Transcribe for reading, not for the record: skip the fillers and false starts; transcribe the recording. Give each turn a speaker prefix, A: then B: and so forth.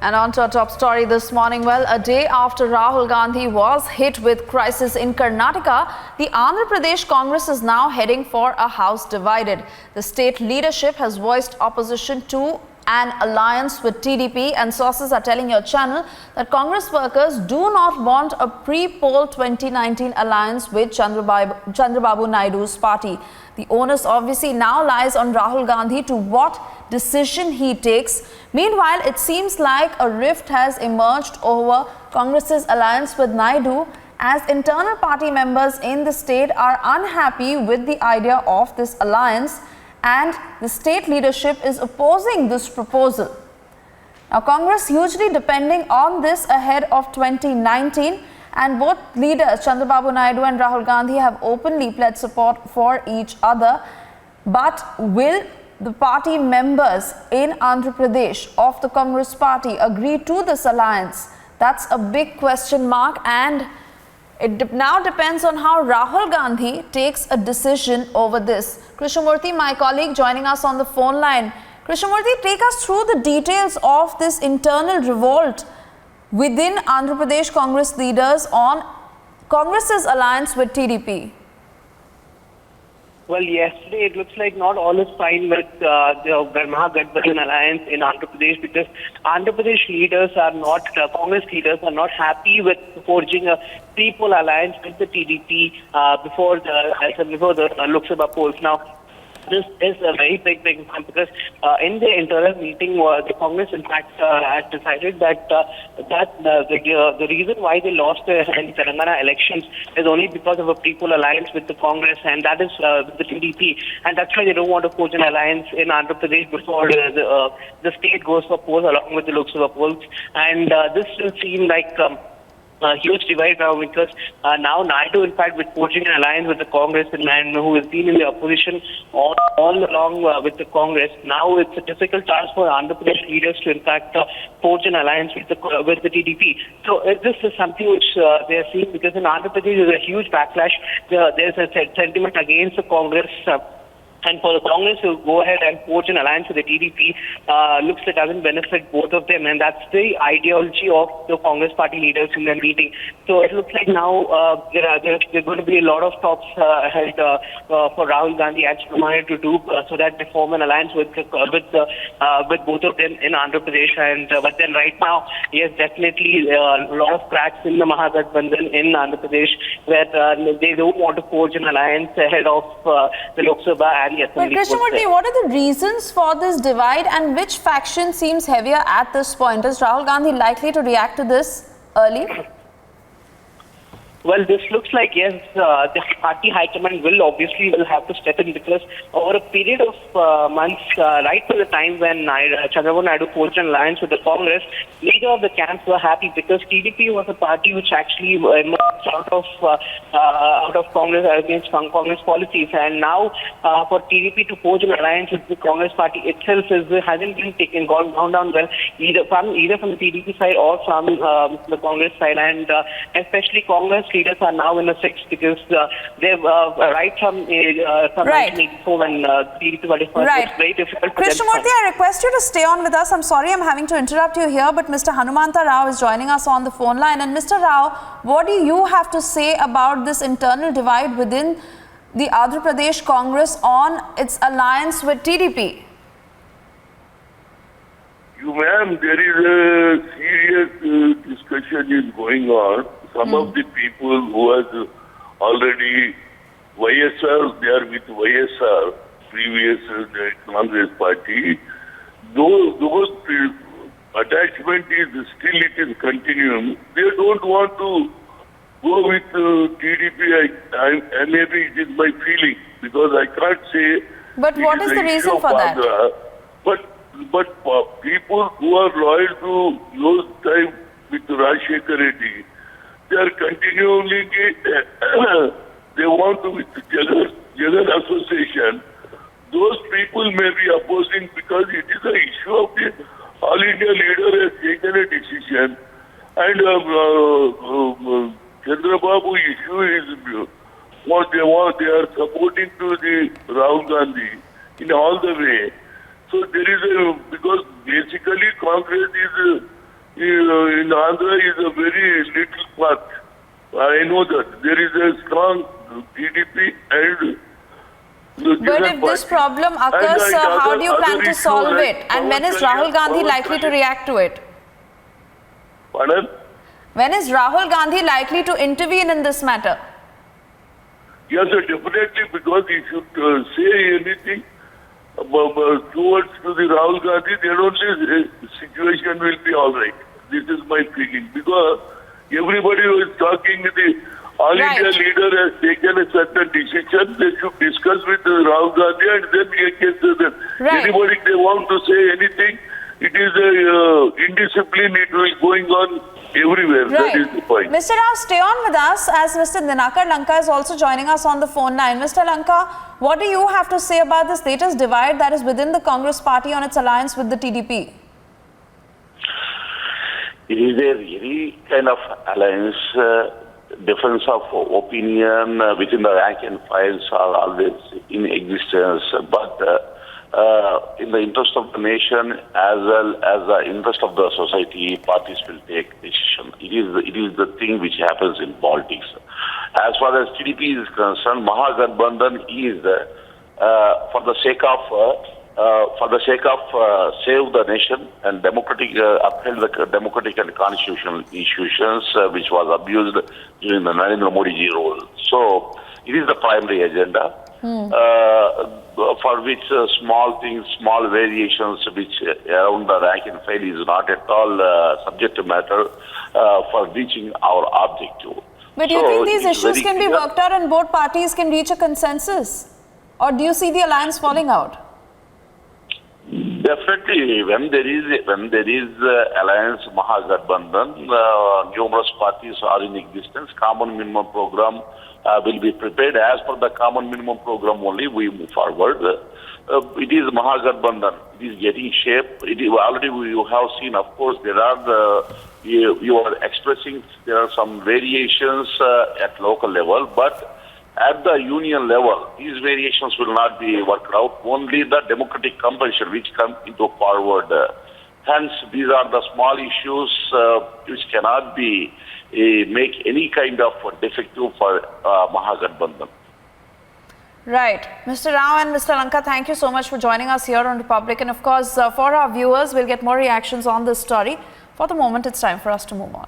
A: And on to our top story this morning. Well, a day after Rahul Gandhi was hit with crisis in Karnataka, the Andhra Pradesh Congress is now heading for a house divided. The state leadership has voiced opposition to an alliance with TDP, and sources are telling your channel that Congress workers do not want a pre-poll 2019 alliance with Chandrababu Naidu's party. The onus obviously now lies on Rahul Gandhi to what decision he takes. Meanwhile, it seems like a rift has emerged over Congress's alliance with Naidu, as internal party members in the state are unhappy with the idea of this alliance, and the state leadership is opposing this proposal. Now, Congress hugely depending on this ahead of 2019, and both leaders Chandrababu Naidu and Rahul Gandhi have openly pledged support for each other. But will the party members in Andhra Pradesh of the Congress party agree to this alliance? That's a big question mark, and it now depends on how Rahul Gandhi takes a decision over this. Krishnamurthy, my colleague, joining us on the phone line. Krishnamurthy, take us through the details of this internal revolt within Andhra Pradesh Congress leaders on Congress's alliance with TDP.
B: Well, yesterday it looks like not all is fine with the Mahagathbandhan alliance in Andhra Pradesh, because Andhra Pradesh leaders are not, Congress leaders are not happy with forging a pre-poll alliance with the TDP before the Lok Sabha polls. Now, this is a very big one, because in the internal meeting, the Congress in fact had decided that the reason why they lost the Telangana elections is only because of a pre-poll alliance with the Congress, and that is with the TDP, and that's why they don't want to forge an alliance in Andhra Pradesh before the state goes for polls along with the Lok Sabha polls. And this will seem like a huge divide now, because now Naidu, in fact, with forging an alliance with the Congress, and man who has been in the opposition all along with the Congress, now it's a difficult task for Andhra Pradesh leaders to, in fact, forge an alliance with the TDP. So this is something which they are seeing, because in Andhra Pradesh there's a huge backlash. There's a sentiment against the Congress. And for the Congress to go ahead and forge an alliance with the TDP looks like it doesn't benefit both of them, and that's the ideology of the Congress party leaders in their meeting. So it looks like now there are going to be a lot of talks ahead for Rahul Gandhi and Chandrababu to do so that they form an alliance with both of them in Andhra Pradesh. And but then right now, yes, definitely a lot of cracks in the Mahagathbandhan in Andhra Pradesh, where they don't want to forge an alliance ahead of the Lok Sabha.
A: Well, Krishnamurthy, what are the reasons for this divide, and which faction seems heavier at this point? Is Rahul Gandhi likely to react to this early?
B: Well, this looks like, yes, the party high command will have to step in, because over a period of months, right from the time when Chandrababu Naidu forged an alliance with the Congress, neither of the camps were happy, because TDP was a party which actually emerged out of Congress against Congress policies, and now for TDP to forge an alliance with the Congress party itself hasn't been gone down well, either from the TDP side or from the Congress side, and especially Congress leaders are now in a fix, because they've right from 1984 when TDP was it's very difficult for
A: Krishnamurthy, I request you to stay on with us. I'm sorry I'm having to interrupt you here, but Mr. Hanumanta Rao is joining us on the phone line. And Mr. Rao, what do you have to say about this internal divide within the Andhra Pradesh Congress on its alliance with TDP?
C: Ma'am, there is a serious discussion is going on. Some of the people who has already YSR, they are with YSR, previous Congress party. Those attachment is still it is continuing. They don't want to go with TDP. And maybe it is my feeling, because I can't say.
A: But what is the reason for that?
C: But people who are loyal to those time with Rajshekar Reddy, they are continually, they want to with Jagan Association. Those people may be opposing, because it is an issue of the All India leader has taken a decision, and Chandrababu issue is what they want. They are supporting to the Rahul Gandhi in all the way. So there is because basically Congress is in Andhra is a very little part. I know that. There is a strong TDP and
A: But if this problem occurs, sir, how do you plan to solve it? And when is Rahul Gandhi likely to react to it?
C: Pardon?
A: When is Rahul Gandhi likely to intervene in this matter?
C: Yes, definitely, because he should say anything towards to the Rahul Gandhi, then only the situation will be all right. This is my feeling, because everybody who is talking, the All India leader has taken a certain decision. They should discuss with Rahul Gandhi, and then anybody they want to say anything, it is indiscipline. It will going on everywhere. That is the point.
A: Mr. Rao, stay on with us as Mr. Dinakar Lanka is also joining us on the phone line. Mr. Lanka, what do you have to say about this latest divide that is within the Congress party on its alliance with the TDP?
D: It is a really kind of alliance. Difference of opinion within the rank and files are always in existence, but in the interest of the nation as well as the interest of the society, parties will take decision. It is the thing which happens in politics. As far as TDP is concerned, Mahagarbandhan is for the sake of save the nation and uphold the democratic and constitutional institutions which was abused during the Narendra Modi ji rule. So it is the primary agenda for which small things, small variations which around the rank and file is not at all subject matter for reaching our objective.
A: But do you think these issues can be worked out and both parties can reach a consensus? Or do you see the alliance falling out?
D: Definitely, when there is alliance Mahagarbandhan, numerous parties are in existence. Common minimum program will be prepared. As per the common minimum program only, we move forward. It is Mahagarbandhan. It is getting shape. Already you have seen, of course, there are you are expressing there are some variations at local level, but at the union level, these variations will not be worked out. Only the democratic compulsion which come into forward. Hence, these are the small issues which cannot be make any kind of defective for Mahagarbandhan.
A: Right. Mr. Rao and Mr. Lanka, thank you so much for joining us here on Republic. And of course, for our viewers, we'll get more reactions on this story. For the moment, it's time for us to move on.